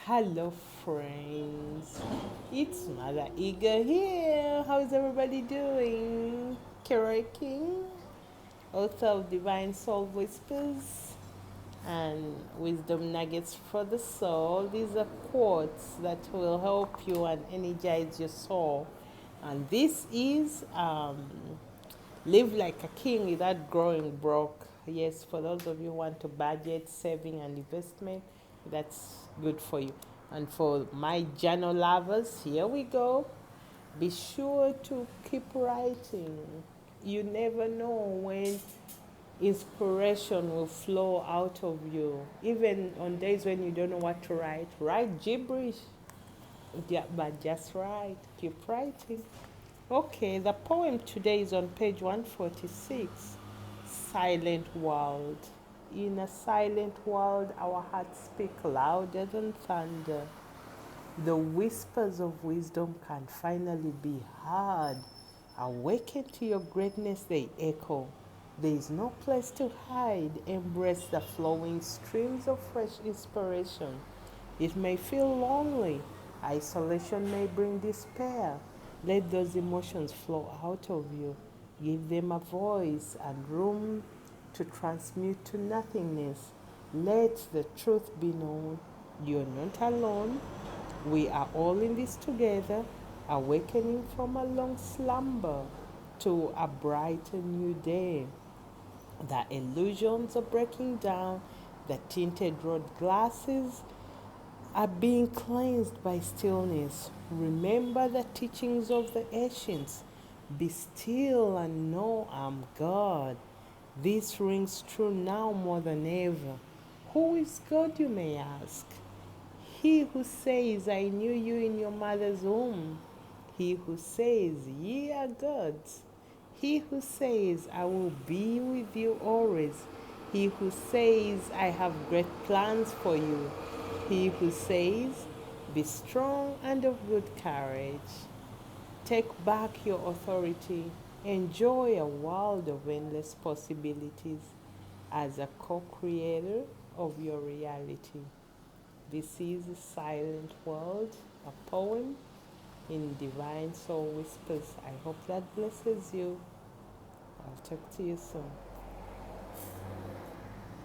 Hello, friends. It's Mother Eager here. How's everybody doing? Keroy King, author of Divine Soul Whispers and Wisdom Nuggets for the Soul. These are quotes that will help you and energize your soul. And this is Live Like a King Without Growing Broke. Yes, for those of you who want to budget, saving, and investment, that's good for you. And for my journal lovers, here we go. Be sure to keep writing. You never know when inspiration will flow out of you. Even on days when you don't know what to write, write gibberish. Yeah, but just write. Keep writing. Okay, the poem today is on page 146. Silent world. In a silent world, our hearts speak louder than thunder. The whispers of wisdom can finally be heard. Awaken to your greatness, they echo. There is no place to hide. Embrace the flowing streams of fresh inspiration. It may feel lonely. Isolation may bring despair. Let those emotions flow out of you. Give them a voice and room to transmute to nothingness. Let the truth be known. You're not alone. We are all in this together, awakening from a long slumber to a bright and new day. The illusions are breaking down, the tinted road glasses are being cleansed by stillness. Remember the teachings of the ancients. Be still and know I'm God. This rings true now more than ever. Who is God, you may ask? He who says, I knew you in your mother's womb. He who says, ye are gods. He who says, I will be with you always. He who says, I have great plans for you. He who says, be strong and of good courage. Take back your authority. Enjoy a world of endless possibilities as a co creator of your reality. This is a Silent World, a poem in Divine Soul Whispers. I hope that blesses you. I'll talk to you soon.